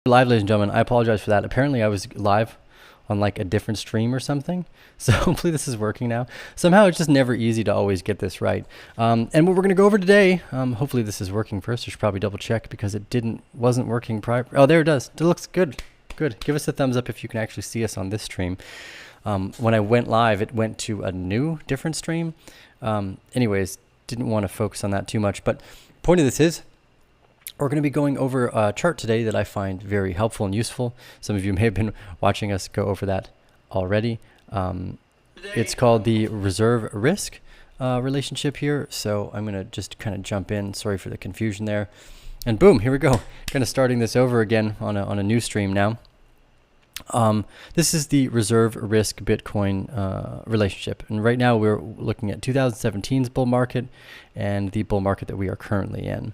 Live, ladies and gentlemen. I apologize for that. Apparently I was live on like a different stream or something. So hopefully this is working now. Somehow it's just never easy to always get this right. And what we're going to go over today, hopefully this is working first. I should probably double check because it wasn't working prior. Oh, there it does. It looks good. Good. Give us a thumbs up if you can actually see us on this stream. When I went live, it went to a new different stream. Anyways, didn't want to focus on that too much, but point of this is, we're going to be going over a chart today that I find very helpful and useful. Some of you may have been watching us go over that already. It's called the reserve risk relationship here. So I'm going to just kind of jump in. Sorry for the confusion there. And boom, here we go. Kind of starting this over again on a new stream now. This is the reserve risk Bitcoin relationship. And right now we're looking at 2017's bull market and the bull market that we are currently in.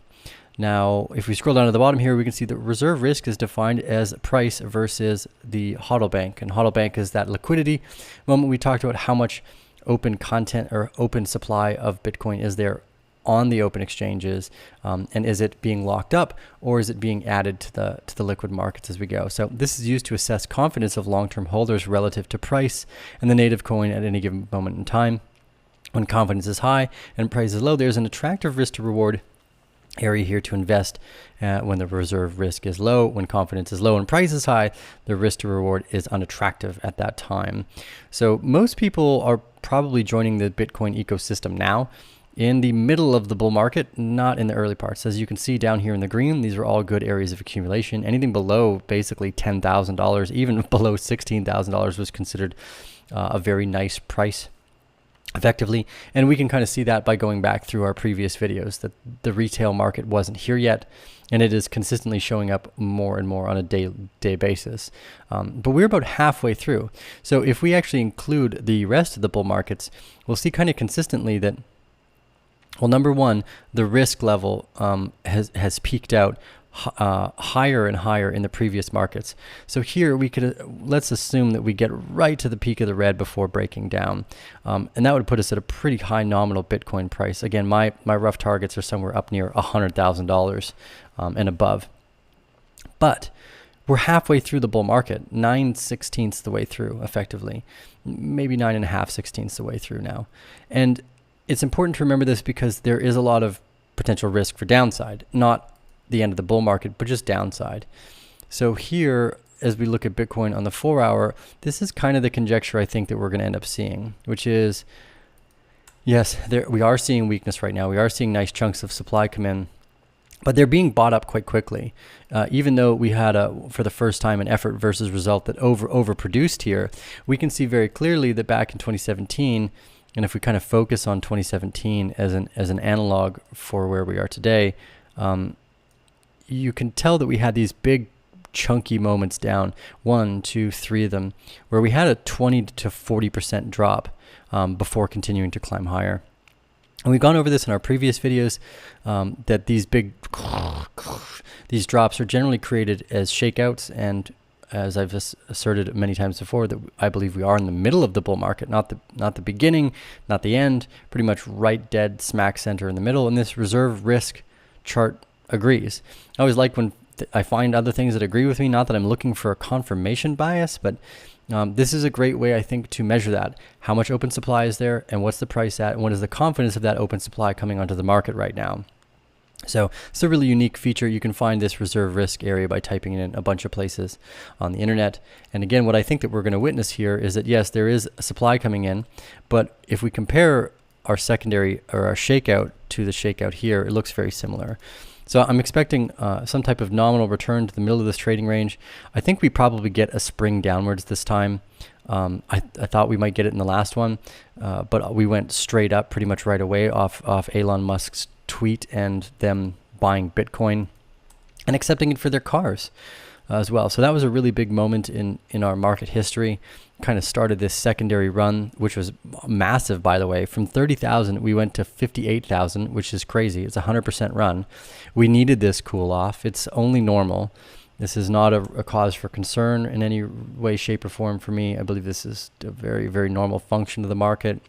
Now, if we scroll down to the bottom here, we can see that reserve risk is defined as price versus the HODL bank. And HODL bank is that liquidity. Moment we talked about how much open content or open supply of Bitcoin is there on the open exchanges, and is it being locked up or is it being added to the liquid markets as we go? So this is used to assess confidence of long-term holders relative to price and the native coin at any given moment in time. When confidence is high and price is low, there's an attractive risk to reward area here to invest. When the reserve risk is low, when confidence is low and price is high, the risk to reward is unattractive at that time. So most people are probably joining the Bitcoin ecosystem now in the middle of the bull market, not in the early parts. As you can see down here in the green, these are all good areas of accumulation. Anything below basically $10,000, even below $16,000 was considered a very nice price effectively. And we can kind of see that by going back through our previous videos that the retail market wasn't here yet, and it is consistently showing up more and more on a day basis. But we're about halfway through. So if we actually include the rest of the bull markets, we'll see kind of consistently that, well, number one, the risk level has peaked out higher and higher in the previous markets. So here we could, let's assume that we get right to the peak of the red before breaking down. And that would put us at a pretty high nominal Bitcoin price. Again, my rough targets are somewhere up near $100,000 and above. But we're halfway through the bull market, 9/16 the way through effectively, maybe 9.5/16 the way through now. And it's important to remember this because there is a lot of potential risk for downside, not the end of the bull market, but just downside. So here, as we look at Bitcoin on the 4-hour, this is kind of the conjecture I think that we're going to end up seeing, which is, yes, we are seeing weakness right now. We are seeing nice chunks of supply come in, but they're being bought up quite quickly. Even though we had for the first time, an effort versus result that overproduced here, we can see very clearly that back in 2017, and if we kind of focus on 2017 as an analog for where we are today, you can tell that we had these big chunky moments down, 1, 2, 3 of them, where we had a 20 to 40% drop before continuing to climb higher. And we've gone over this in our previous videos, that these drops are generally created as shakeouts, and as I've asserted many times before, that I believe we are in the middle of the bull market, not the beginning, not the end, pretty much right dead smack center in the middle. And this reserve risk chart agrees. I always like when I find other things that agree with me, not that I'm looking for a confirmation bias, but this is a great way, I think, to measure that. How much open supply is there, and what's the price at, and what is the confidence of that open supply coming onto the market right now? So it's a really unique feature. You can find this reserve risk area by typing it in a bunch of places on the internet. And again, what I think that we're going to witness here is that, yes, there is a supply coming in, but if we compare our secondary or our shakeout to the shakeout here, it looks very similar. So I'm expecting some type of nominal return to the middle of this trading range. I think we probably get a spring downwards this time. I thought we might get it in the last one, but we went straight up pretty much right away off Elon Musk's tweet and them buying Bitcoin and accepting it for their cars as well. So that was a really big moment in our market history. Kind of started this secondary run, which was massive, by the way. From 30,000, we went to 58,000, which is crazy. It's a 100% run. We needed this cool off. It's only normal. This is not a cause for concern in any way, shape, or form for me. I believe this is a very, very normal function of the market.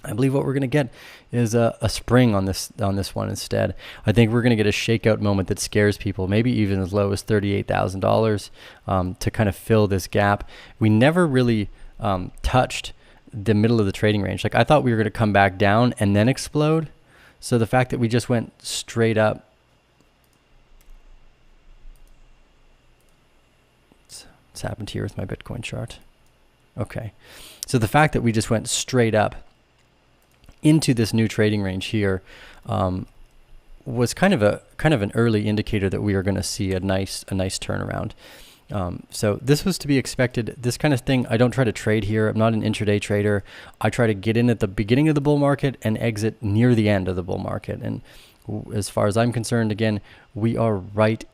I believe what we're going to get is a spring on this one instead. I think we're going to get a shakeout moment that scares people, maybe even as low as $38,000 to kind of fill this gap. We never really touched the middle of the trading range. Like I thought we were going to come back down and then explode. So the fact that we just went straight up. What's happened here with my Bitcoin chart? Okay. So the fact that we just went straight up into this new trading range here was kind of an early indicator that we are going to see a nice turnaround. So this was to be expected. This kind of thing, I don't try to trade here. I'm not an intraday trader. I try to get in at the beginning of the bull market and exit near the end of the bull market. And as far as I'm concerned, again, we are right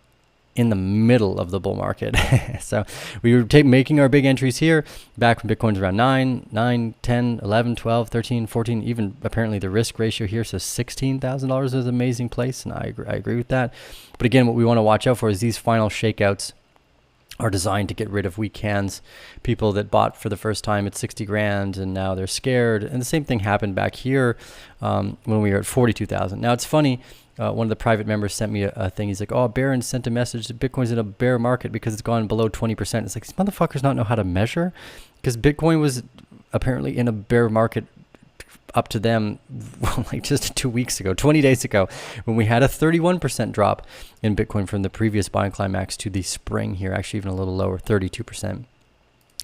in the middle of the bull market. So we were making our big entries here back when Bitcoin's around 9, 10, 11, 12, 13, 14, even apparently the risk ratio here says $16,000 is an amazing place. And I agree with that. But again, what we want to watch out for is these final shakeouts are designed to get rid of weak hands, people that bought for the first time at 60 grand and now they're scared. And the same thing happened back here when we were at 42,000. Now it's funny. One of the private members sent me a thing. He's like, oh, Barron sent a message that Bitcoin's in a bear market because it's gone below 20%. It's like, these motherfuckers not know how to measure, because Bitcoin was apparently in a bear market up to them like just 2 weeks ago, 20 days ago, when we had a 31% drop in Bitcoin from the previous buying climax to the spring here, actually even a little lower, 32%.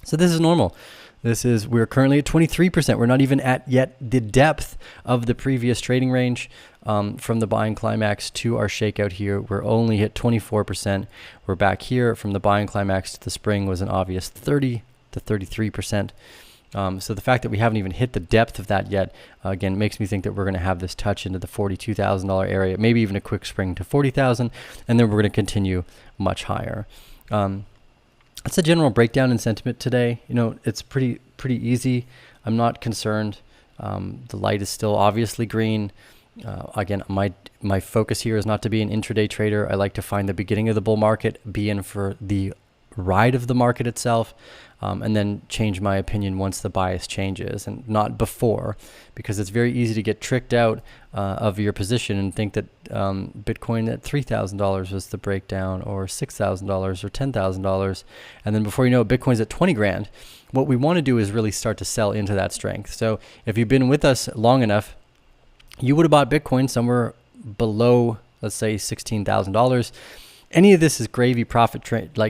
So this is normal. We're currently at 23%. We're not even at yet the depth of the previous trading range from the buying climax to our shakeout here. We're only at 24%. We're back here from the buying climax to the spring was an obvious 30 to 33%. So the fact that we haven't even hit the depth of that yet, again, makes me think that we're going to have this touch into the $42,000 area, maybe even a quick spring to 40,000, and then we're going to continue much higher. That's a general breakdown in sentiment today. You know, it's pretty easy. I'm not concerned. The light is still obviously green. Again, my focus here is not to be an intraday trader. I like to find the beginning of the bull market, be in for the ride of the market itself, and then change my opinion once the bias changes, and not before, because it's very easy to get tricked out of your position and think that Bitcoin at $3,000 was the breakdown, or $6,000 or $10,000, and then before you know it, Bitcoin's at 20 grand. What we want to do is really start to sell into that strength. So if you've been with us long enough, you would have bought Bitcoin somewhere below, let's say, $16,000. Any of this is gravy profit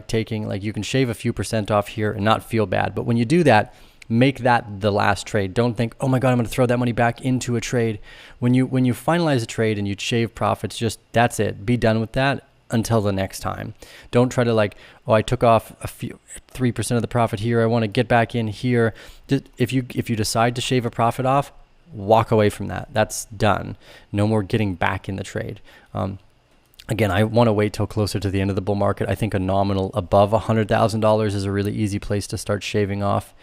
taking. Like, you can shave a few percent off here and not feel bad. But when you do that, make that the last trade. Don't think, oh my God, I'm going to throw that money back into a trade. When you finalize a trade and you shave profits, just that's it. Be done with that until the next time. Don't try to like, oh, I took off 3% of the profit here. I want to get back in here. If you decide to shave a profit off, walk away from that. That's done. No more getting back in the trade. Again, I want to wait till closer to the end of the bull market. I think a nominal above $100,000 is a really easy place to start shaving off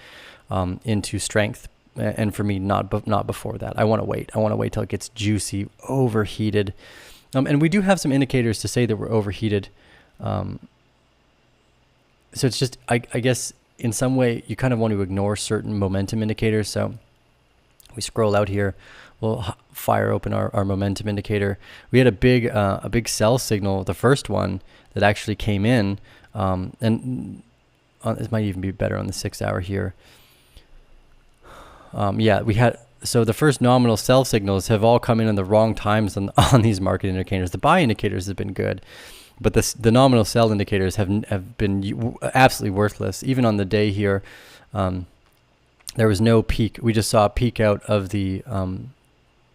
into strength. And for me, not before that. I want to wait. I want to wait till it gets juicy, overheated. And we do have some indicators to say that we're overheated. So it's just, I guess, in some way, you kind of want to ignore certain momentum indicators. So we scroll out here. We'll fire open our momentum indicator. We had a big sell signal, the first one that actually came in, and it might even be better on the 6 hour here. Yeah, we had, so the first nominal sell signals have all come in the wrong times on these market indicators. The buy indicators have been good, but the nominal sell indicators have been absolutely worthless. Even on the day here, there was no peak. We just saw a peak out of the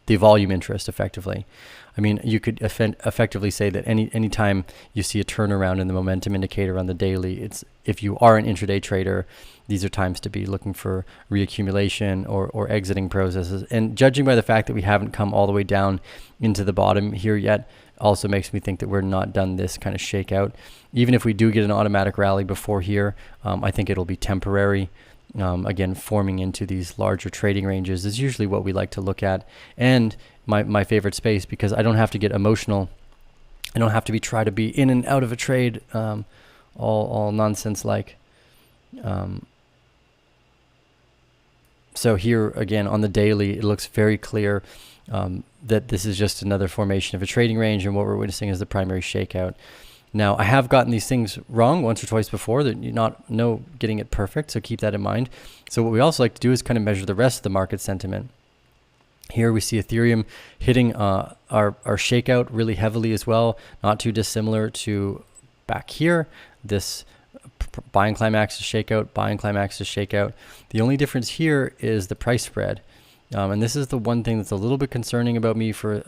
volume interest effectively. I mean, you could effectively say that any time you see a turnaround in the momentum indicator on the daily, it's, if you are an intraday trader, these are times to be looking for reaccumulation or exiting processes. And judging by the fact that we haven't come all the way down into the bottom here yet, also makes me think that we're not done this kind of shakeout. Even if we do get an automatic rally before here, I think it'll be temporary. Again, forming into these larger trading ranges is usually what we like to look at, and my favorite space, because I don't have to get emotional. I don't have to try to be in and out of a trade, all nonsense like. So here again on the daily, it looks very clear that this is just another formation of a trading range, and what we're witnessing is the primary shakeout. Now, I have gotten these things wrong once or twice before, that you're not getting it perfect, so keep that in mind. So what we also like to do is kind of measure the rest of the market sentiment. Here we see Ethereum hitting our shakeout really heavily as well, not too dissimilar to back here. This buying climax to shakeout, buying climax to shakeout. The only difference here is the price spread. And this is the one thing that's a little bit concerning about me for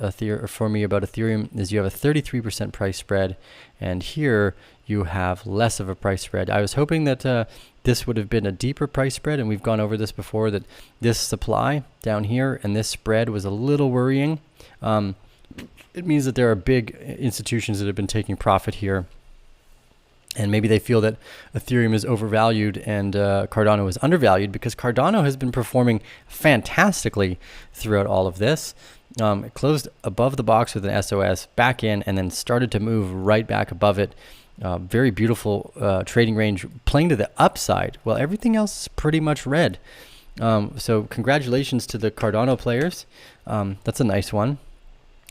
me about Ethereum, is you have a 33% price spread, and here you have less of a price spread. I was hoping that this would have been a deeper price spread, and we've gone over this before, that this supply down here and this spread was a little worrying. It means that there are big institutions that have been taking profit here, and maybe they feel that Ethereum is overvalued and Cardano is undervalued, because Cardano has been performing fantastically throughout all of this. It closed above the box with an SOS, back in, and then started to move right back above it. Very beautiful trading range, playing to the upside, while everything else is pretty much red. So congratulations to the Cardano players. That's a nice one.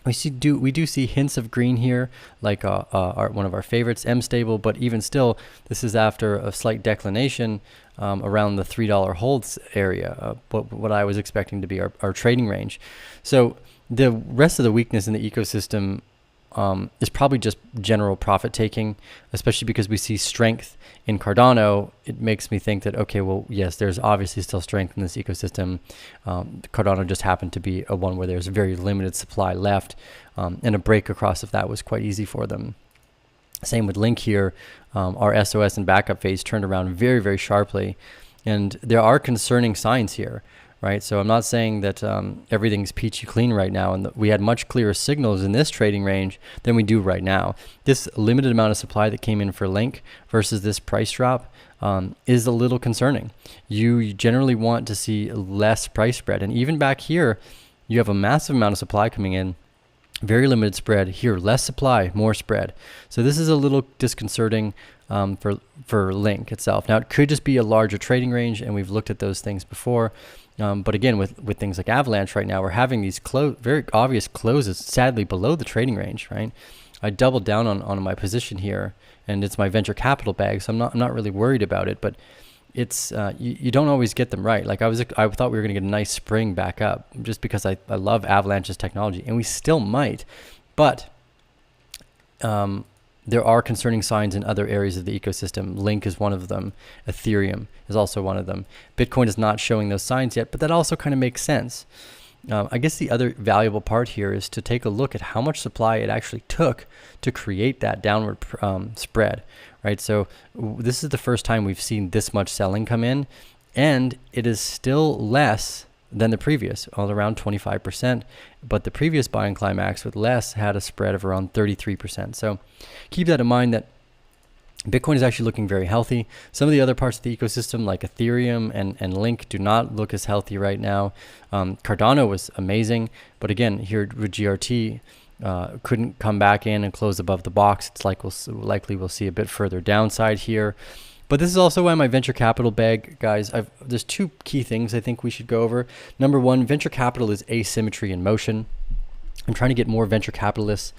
We do see hints of green here, like one of our favorites, MStable, but even still, this is after a slight declination around the $3 holds area, what I was expecting to be our trading range. So the rest of the weakness in the ecosystem is probably just general profit taking, especially because we see strength in Cardano. It makes me think that, okay, well, yes, there's obviously still strength in this ecosystem. Cardano just happened to be a one where there's very limited supply left, and a break across of that was quite easy for them. Same with Link here. Our SOS and backup phase turned around very, very sharply, and there are concerning signs here. Right, so I'm not saying that everything's peachy clean right now, and we had much clearer signals in this trading range than we do right now. This limited amount of supply that came in for Link versus this price drop is a little concerning. You generally want to see less price spread, and even back here, you have a massive amount of supply coming in. Very limited spread here, less supply, more spread. So this is a little disconcerting for Link itself. Now, it could just be a larger trading range, and we've looked at those things before. But again, with things like Avalanche right now, we're having these very obvious closes, sadly, below the trading range, right? I doubled down on my position here, and it's my venture capital bag, so I'm not really worried about it. But it's you don't always get them right. Like I thought we were going to get a nice spring back up, just because I love Avalanche's technology, and we still might. But there are concerning signs in other areas of the ecosystem. Link is one of them. Ethereum is also one of them. Bitcoin is not showing those signs yet, but that also kind of makes sense. I guess the other valuable part here is to take a look at how much supply it actually took to create that downward spread, right? So this is the first time we've seen this much selling come in, and it is still less than the previous, all around 25%. But the previous buying climax with less had a spread of around 33%. So keep that in mind, that Bitcoin is actually looking very healthy. Some of the other parts of the ecosystem, like Ethereum and Link, do not look as healthy right now. Cardano was amazing, but again, here with GRT, couldn't come back in and close above the box. It's like likely we'll see a bit further downside here. But this is also why my venture capital bag, guys, there's two key things I think we should go over. Number one, venture capital is asymmetry in motion. I'm trying to get more venture capitalists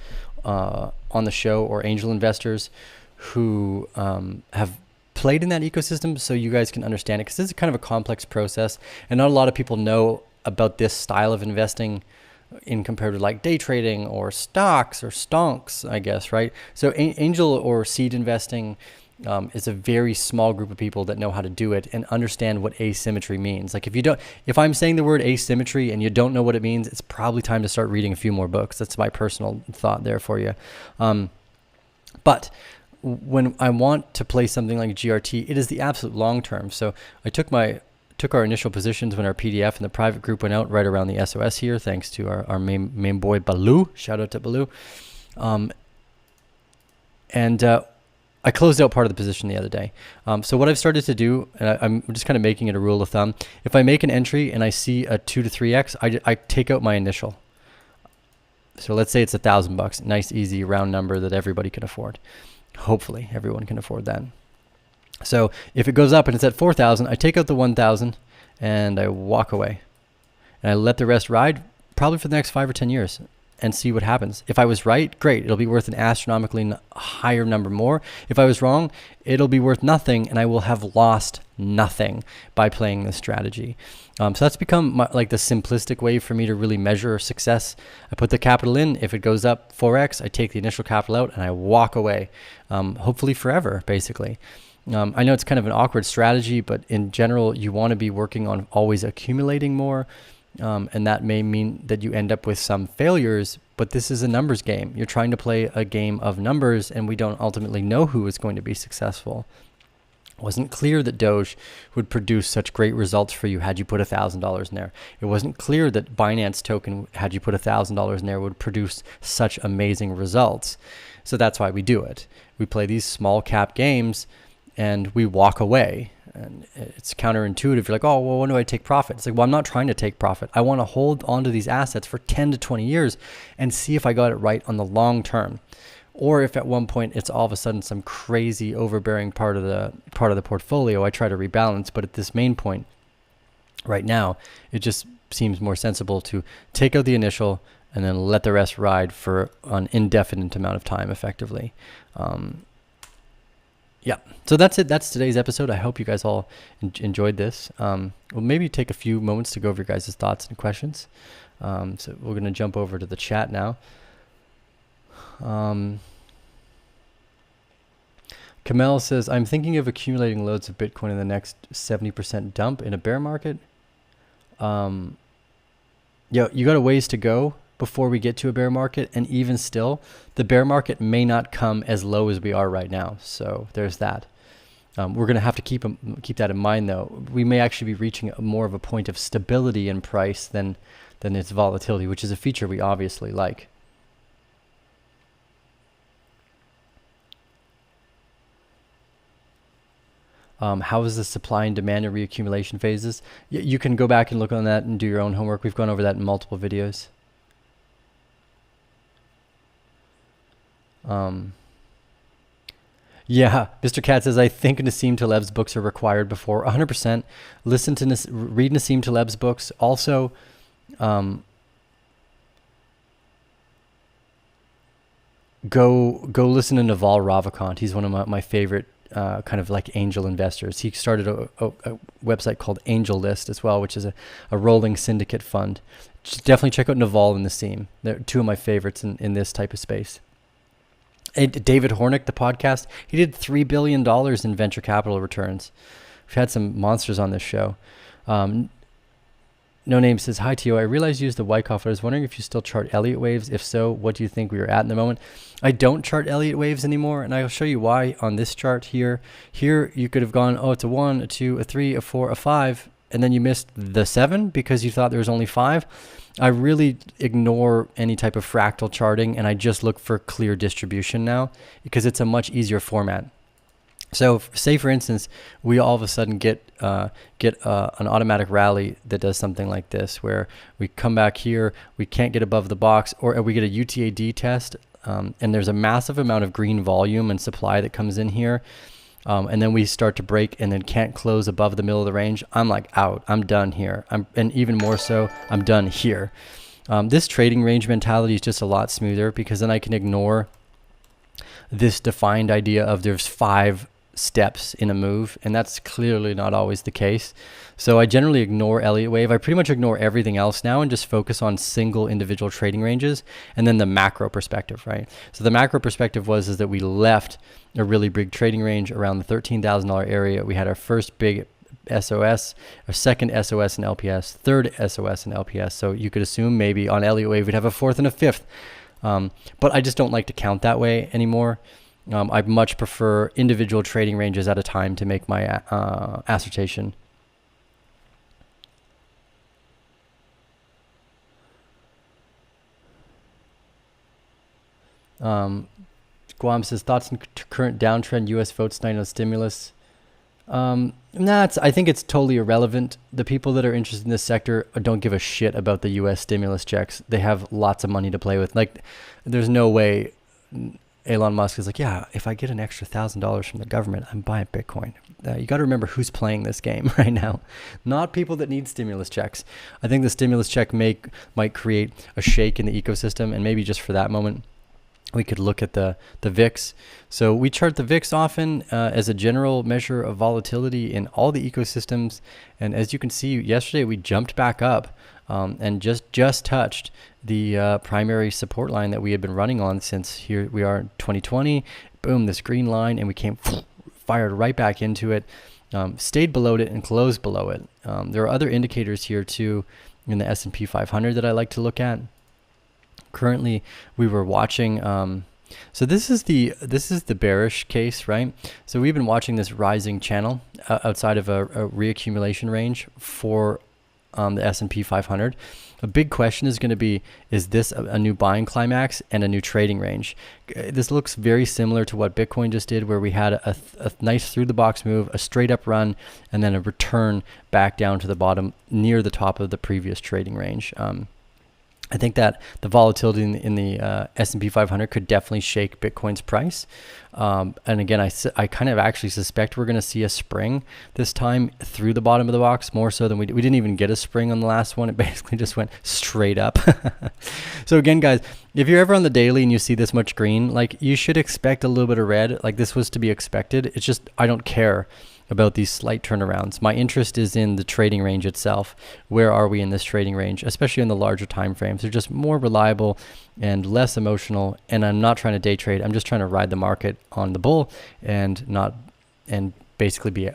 on the show, or angel investors who have played in that ecosystem, so you guys can understand it, because this is kind of a complex process, and not a lot of people know about this style of investing in compared to like day trading or stocks or stonks, I guess, right? So angel or seed investing is a very small group of people that know how to do it and understand what asymmetry means. Like if I'm saying the word asymmetry and you don't know what it means, it's probably time to start reading a few more books. That's my personal thought there for you. But when I want to play something like GRT, it is the absolute long term. So I took our initial positions when our PDF and the private group went out right around the SOS here, thanks to our main boy Baloo. Shout out to Baloo. I closed out part of the position the other day. So what I've started to do, and I'm just kind of making it a rule of thumb, if I make an entry and I see a 2 to 3x, I take out my initial. So let's say it's $1,000, nice, easy, round number that everybody can afford. Hopefully everyone can afford that. So if it goes up and it's at 4,000, I take out the 1,000 and I walk away. And I let the rest ride probably for the next 5 or 10 years and see what happens. If I was right, great. It'll be worth an astronomically higher number more. If I was wrong, it'll be worth nothing, and I will have lost nothing by playing this strategy. So that's become like the simplistic way for me to really measure success. I put the capital in. If it goes up 4x, I take the initial capital out and I walk away, hopefully forever, basically. I know it's kind of an awkward strategy, but in general, you want to be working on always accumulating more. And that may mean that you end up with some failures, but this is a numbers game. You're trying to play a game of numbers, and we don't ultimately know who is going to be successful. It wasn't clear that Doge would produce such great results for you had you put $1,000 in there. It wasn't clear that Binance token, had you put $1,000 in there, would produce such amazing results. So that's why we do it. We play these small cap games and we walk away. And it's counterintuitive. You're like, oh, well, when do I take profit? It's like, well, I'm not trying to take profit. I want to hold onto these assets for 10 to 20 years and see if I got it right on the long term. Or if at one point it's all of a sudden some crazy overbearing part of the portfolio, I try to rebalance. But at this main point right now, it just seems more sensible to take out the initial and then let the rest ride for an indefinite amount of time effectively. Yeah, so that's it. That's today's episode. I hope you guys all enjoyed this. We'll maybe take a few moments to go over your guys' thoughts and questions. So we're going to jump over to the chat now. Kamel says, I'm thinking of accumulating loads of Bitcoin in the next 70% dump in a bear market. Yeah, you got a ways to go before we get to a bear market, and even still, the bear market may not come as low as we are right now. So there's that. We're going to have to keep that in mind, though. We may actually be reaching more of a point of stability in price than its volatility, which is a feature we obviously like. How is the supply and demand and reaccumulation phases? You can go back and look on that and do your own homework. We've gone over that in multiple videos. Yeah, Mr. Cat says, I think Nassim Taleb's books are required before. 100%. Read Nassim Taleb's books. Also, go listen to Naval Ravikant. He's one of my favorite kind of like angel investors. He started a website called Angel List as well, which is a rolling syndicate fund. Just definitely check out Naval and Nassim. They're two of my favorites in this type of space. And David Hornick, the podcast, he did $3 billion in venture capital returns. We've had some monsters on this show. No Name says, hi, Tio. I realize you use the Wyckoff. I was wondering if you still chart Elliott waves. If so, what do you think we are at in the moment? I don't chart Elliott waves anymore, and I'll show you why on this chart here. Here, you could have gone, oh, it's a 1, a 2, a 3, a 4, a 5, and then you missed the 7 because you thought there was only 5. I really ignore any type of fractal charting, and I just look for clear distribution now because it's a much easier format. So say, for instance, we all of a sudden get an automatic rally that does something like this, where we come back here, we can't get above the box, or we get a UTAD test, and there's a massive amount of green volume and supply that comes in here. And then we start to break and then can't close above the middle of the range. I'm like out. I'm done here. And even more so, I'm done here. This trading range mentality is just a lot smoother because then I can ignore this defined idea of there's 5 steps in a move, and that's clearly not always the case. So I generally ignore Elliott wave. I pretty much ignore everything else now and just focus on single individual trading ranges and then the macro perspective, right? So the macro perspective is that we left a really big trading range around the $13,000 area. We had our first big SOS, our second SOS and LPS, third SOS and LPS. So you could assume maybe on Elliott wave we'd have a 4th and a 5th. But I just don't like to count that way anymore. I much prefer individual trading ranges at a time to make my assertion. Guam says, thoughts on current downtrend, U.S. votes tonight on stimulus. I think it's totally irrelevant. The people that are interested in this sector don't give a shit about the U.S. stimulus checks. They have lots of money to play with. Like, there's no way Elon Musk is like, yeah, if I get an extra $1,000 from the government, I'm buying Bitcoin. You got to remember who's playing this game right now, not people that need stimulus checks. I think the stimulus check might create a shake in the ecosystem, and maybe just for that moment, we could look at the VIX. So we chart the VIX often as a general measure of volatility in all the ecosystems. And as you can see, yesterday we jumped back up and just touched the primary support line that we had been running on since here we are in 2020. Boom, this green line, and we fired right back into it, stayed below it and closed below it. There are other indicators here too in the S&P 500 that I like to look at. Currently, we were watching. So this is the bearish case, right? So we've been watching this rising channel outside of a reaccumulation range for the S&P 500. A big question is going to be: is this a new buying climax and a new trading range? This looks very similar to what Bitcoin just did, where we had a nice through the box move, a straight up run, and then a return back down to the bottom near the top of the previous trading range. I think that the volatility in the S&P 500 could definitely shake Bitcoin's price. And again, I kind of actually suspect we're going to see a spring this time through the bottom of the box, more so than we didn't even get a spring on the last one. It basically just went straight up. So again, guys, if you're ever on the daily and you see this much green, like, you should expect a little bit of red. Like, this was to be expected. It's just, I don't care about these slight turnarounds. My interest is in the trading range itself. Where are we in this trading range, especially in the larger time frames? They're just more reliable and less emotional, and I'm not trying to day trade. I'm just trying to ride the market on the bull and basically be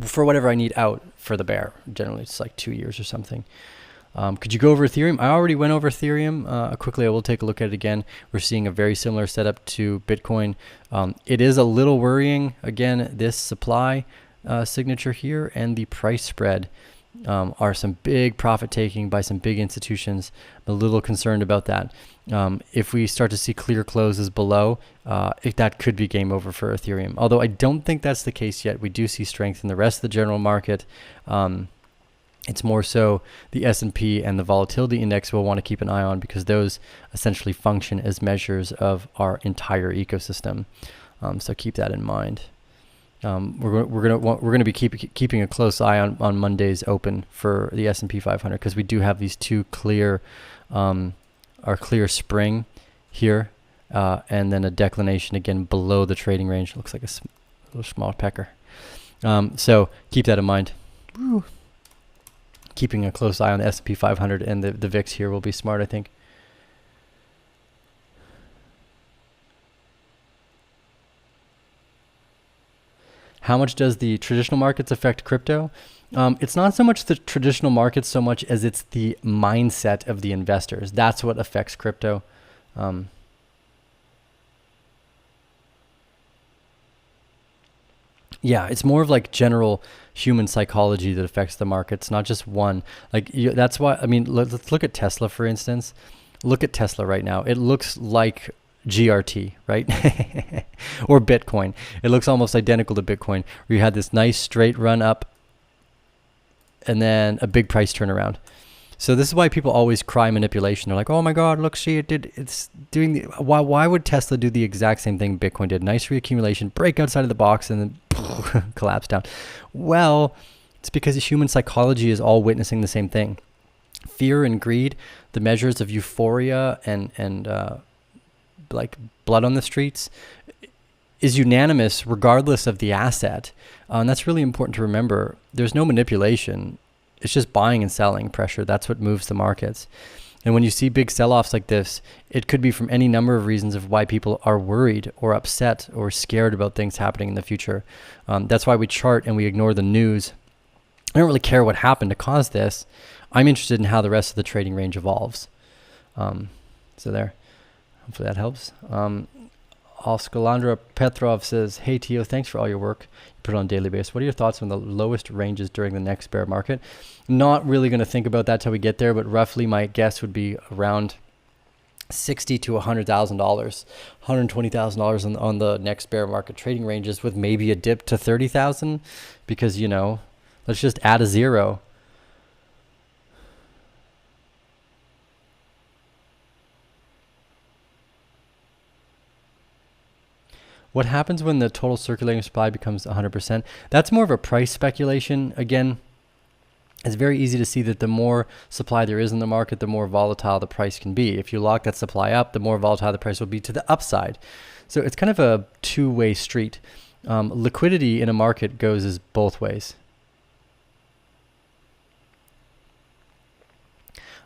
for whatever I need out for the bear. Generally it's like 2 years or something. Could you go over Ethereum? I already went over Ethereum. Quickly, I will take a look at it again. We're seeing a very similar setup to Bitcoin. It is a little worrying. Again, this supply signature here and the price spread are some big profit taking by some big institutions. I'm a little concerned about that. If we start to see clear closes below, that could be game over for Ethereum. Although I don't think that's the case yet. We do see strength in the rest of the general market. It's more so the S&P and the volatility index we'll want to keep an eye on, because those essentially function as measures of our entire ecosystem. So keep that in mind. We're gonna be keeping a close eye on Monday's open for the S&P 500, because we do have these two clear, our clear spring here, and then a declination again below the trading range. Looks like a little small pecker. So keep that in mind. Woo. Keeping a close eye on the S&P 500 and the VIX here will be smart, I think. How much does the traditional markets affect crypto? It's not so much the traditional markets so much as it's the mindset of the investors. That's what affects crypto. Yeah, it's more of like general human psychology that affects the markets, not just one. That's why, I mean, let's look at Tesla, for instance. Look at Tesla right now. It looks like GRT, right? Or Bitcoin. It looks almost identical to Bitcoin, where you had this nice straight run up and then a big price turnaround. So this is why people always cry manipulation. They're like, "Oh my God, look, see, it's doing the, why would Tesla do the exact same thing Bitcoin did? Nice reaccumulation, break outside of the box, and then collapse down." Well, it's because human psychology is all witnessing the same thing. Fear and greed, the measures of euphoria and like blood on the streets, is unanimous regardless of the asset. And that's really important to remember. There's no manipulation. It's just buying and selling pressure. That's what moves the markets. And when you see big sell-offs like this, it could be from any number of reasons of why people are worried or upset or scared about things happening in the future. That's why we chart and we ignore the news. I don't really care what happened to cause this. I'm interested in how the rest of the trading range evolves. So there. Hopefully that helps. Oskalandra Petrov says, "Hey Tio, thanks for all your work. You put it on a daily basis. What are your thoughts on the lowest ranges during the next bear market?" Not really going to think about that till we get there, but roughly my guess would be around $60,000 to $100,000, $120,000 on the next bear market trading ranges, with maybe a dip to 30,000, because, you know, let's just add a zero. What happens when the total circulating supply becomes 100%? That's more of a price speculation. Again, it's very easy to see that the more supply there is in the market, the more volatile the price can be. If you lock that supply up, the more volatile the price will be to the upside. So it's kind of a two-way street. Liquidity in a market goes as both ways.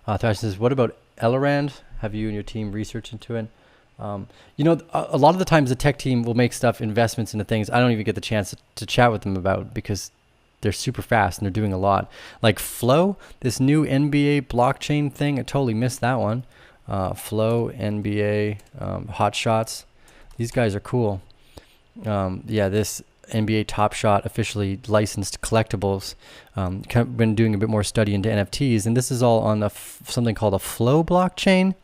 Thrash says, what about Elrond? Have you and your team research into it? You know, a lot of the times the tech team will make stuff, investments into things I don't even get the chance to chat with them about because they're super fast and they're doing a lot. Like Flow, this new NBA blockchain thing, I totally missed that one. Flow, NBA, Hot Shots. These guys are cool. Yeah, this NBA Top Shot officially licensed collectibles. Been doing a bit more study into NFTs, and this is all on something called a Flow blockchain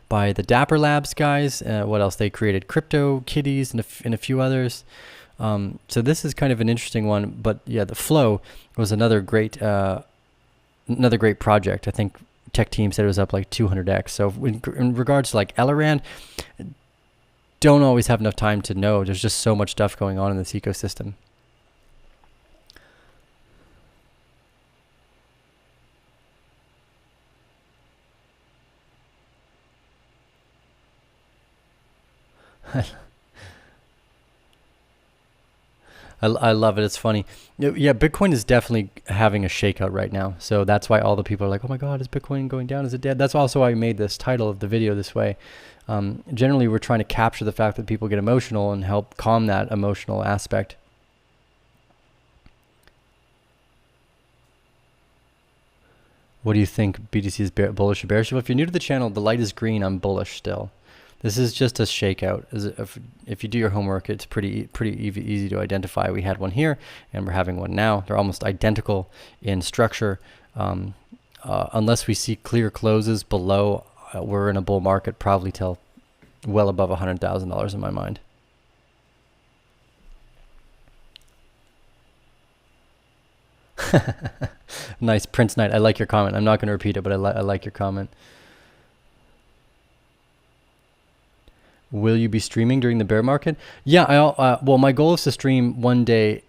by the Dapper Labs guys. What else? They created Crypto Kitties and a few others. So this is kind of an interesting one, but yeah, the Flow was another great project. I think tech team said it was up like 200x. So in regards to like Elrond, don't always have enough time to know. There's just so much stuff going on in this ecosystem. I love it. It's funny. Yeah, Bitcoin is definitely having a shakeout right now. So that's why all the people are like, oh my God, is Bitcoin going down? Is it dead? That's also why I made this title of the video this way. Generally, we're trying to capture the fact that people get emotional and help calm that emotional aspect. What do you think BTC is bullish or bearish? Well, if you're new to the channel, the light is green. I'm bullish still. This is just a shakeout. If you do your homework, it's pretty easy to identify. We had one here, and we're having one now. They're almost identical in structure. Unless we see clear closes below, we're in a bull market probably till well above $100,000 in my mind. Nice, Prince Knight. I like your comment. I'm not going to repeat it, but I like your comment. Will you be streaming during the bear market? Yeah, well, my goal is to stream 1 day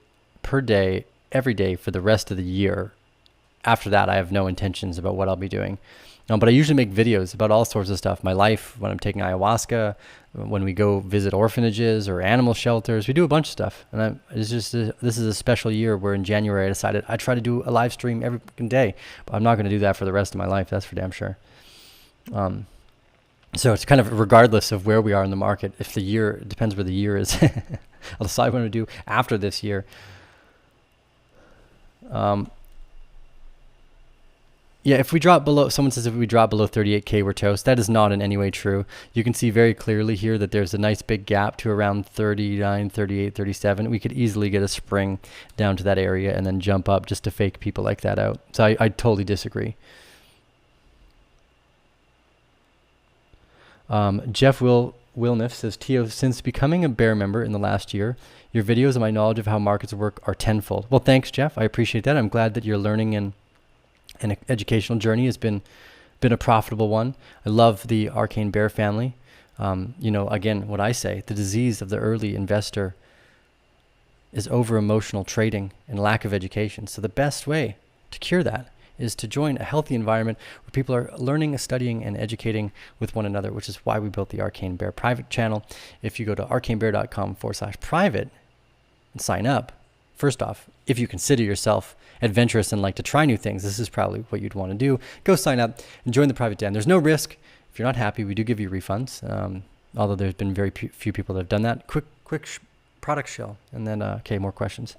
per day, every day for the rest of the year. After that, I have no intentions about what I'll be doing. But I usually make videos about all sorts of stuff. My life, when I'm taking ayahuasca, when we go visit orphanages or animal shelters. We do a bunch of stuff. And this is a special year where in January I decided I try to do a live stream every day. But I'm not going to do that for the rest of my life. That's for damn sure. So it's kind of regardless of where we are in the market. If the year, it depends where the year is. I'll decide what I'm going to do after this year. Yeah, if we drop below, someone says if we drop below 38K, we're toast. That is not in any way true. You can see very clearly here that there's a nice big gap to around 39, 38, 37. We could easily get a spring down to that area and then jump up just to fake people like that out. So I totally disagree. Jeff Wilniff says, Tio, since becoming a Bear member in the last year, your videos and my knowledge of how markets work are tenfold. Well, thanks, Jeff. I appreciate that. I'm glad that your learning and educational journey has been a profitable one. I love the Arcane Bear family. You know, again, what I say, the disease of the early investor is over emotional trading and lack of education. So the best way to cure that is to join a healthy environment where people are learning, studying, and educating with one another, which is why we built the Arcane Bear private channel. If you go to arcanebear.com/private and sign up, first off, if you consider yourself adventurous and like to try new things, this is probably what you'd want to do. Go sign up and join the private den. There's no risk. If you're not happy, we do give you refunds, although there's been very few people that have done that. Quick product shell, and then, okay, more questions.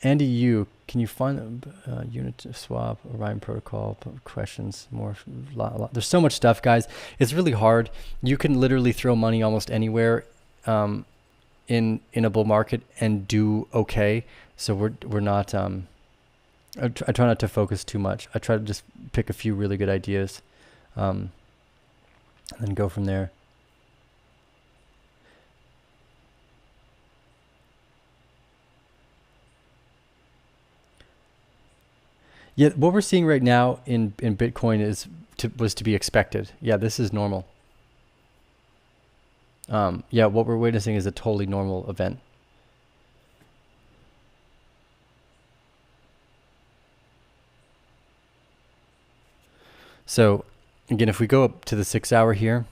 Andy Yu, can you find Uniswap, Orion Protocol questions? There's so much stuff, guys. It's really hard. You can literally throw money almost anywhere in a bull market and do okay. So we're not. I try not to focus too much. I try to just pick a few really good ideas, and then go from there. Yeah, what we're seeing right now in Bitcoin was to be expected. Yeah, this is normal. Yeah, what we're witnessing is a totally normal event. So again, if we go up to the 6 hour here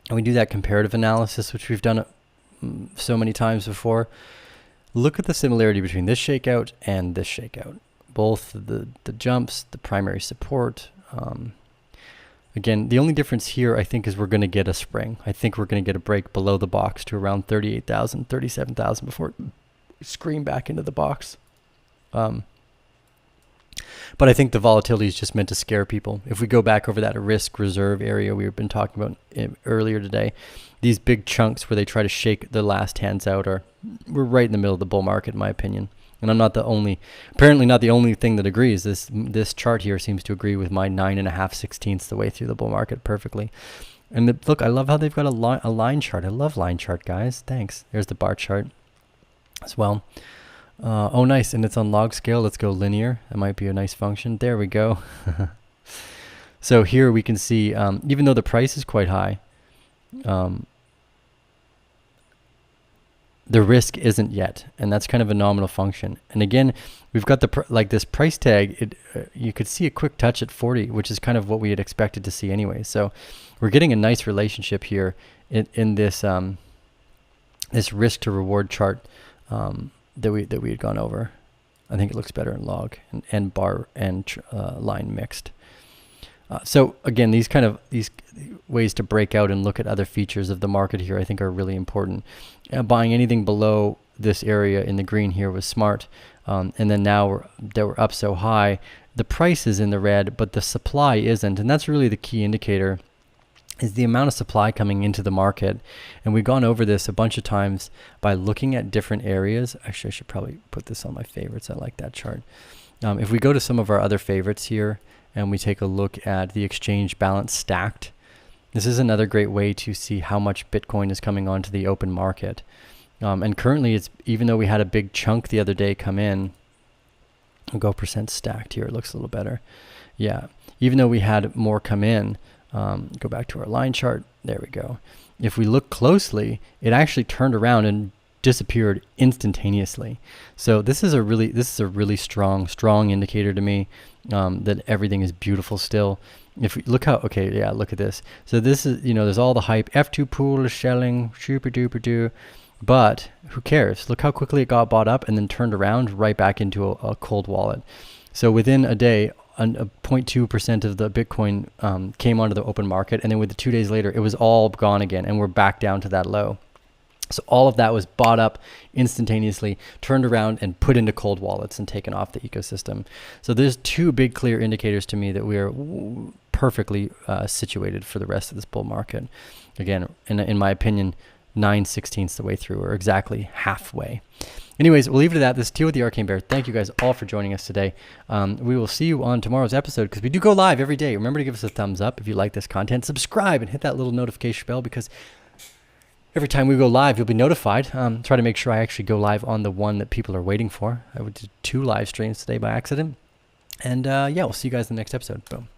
and we do that comparative analysis, which we've done so many times before, look at the similarity between this shakeout and this shakeout. Both the jumps, the primary support. Again, the only difference here, I think, is we're going to get a spring. I think we're going to get a break below the box to around 38,000, 37,000 before it scream back into the box. But I think the volatility is just meant to scare people. If we go back over that risk reserve area we've been talking about earlier today, these big chunks where they try to shake the last hands out we're right in the middle of the bull market, in my opinion. And I'm not the only, apparently not the only thing that agrees. This chart here seems to agree with my 9.5/16 the way through the bull market perfectly. And look, I love how they've got a line chart. I love line chart, guys. Thanks. There's the bar chart as well. Oh, nice. And it's on log scale. Let's go linear. That might be a nice function. There we go. So here we can see, even though the price is quite high, the risk isn't yet, and that's kind of a nominal function. And again, we've got this price tag. You could see a quick touch at 40, which is kind of what we had expected to see anyway. So we're getting a nice relationship here in this this risk to reward chart that we had gone over. I think it looks better in log and bar and line mixed. So again, these ways to break out and look at other features of the market here, I think, are really important. Buying anything below this area in the green here was smart. And then now that we're up so high, the price is in the red, but the supply isn't. And that's really the key indicator, is the amount of supply coming into the market. And we've gone over this a bunch of times by looking at different areas. Actually, I should probably put this on my favorites. I like that chart. If we go to some of our other favorites here, and we take a look at the exchange balance stacked, this is another great way to see how much Bitcoin is coming onto the open market. And currently, even though we had a big chunk the other day come in, I'll go percent stacked here. It looks a little better. Yeah, even though we had more come in, go back to our line chart. There we go. If we look closely, it actually turned around and disappeared instantaneously. So this is a really strong indicator to me that everything is beautiful still. If we look look at this. So this is, there's all the hype. F2 pool is shelling, super duper doo. But who cares? Look how quickly it got bought up and then turned around right back into a cold wallet. So within a day, 0.2% of the Bitcoin came onto the open market, and then with the 2 days later, it was all gone again, and we're back down to that low. So all of that was bought up instantaneously, turned around and put into cold wallets and taken off the ecosystem. So there's two big clear indicators to me that we are perfectly situated for the rest of this bull market. Again, in my opinion, 9/16 the way through, or exactly halfway. Anyways, we'll leave it at that. This is Teal with the Arcane Bear. Thank you guys all for joining us today. We will see you on tomorrow's episode, because we do go live every day. Remember to give us a thumbs up if you like this content. Subscribe and hit that little notification bell, because every time we go live, you'll be notified. Try to make sure I actually go live on the one that people are waiting for. I would do 2 live streams today by accident. And yeah, we'll see you guys in the next episode. Boom.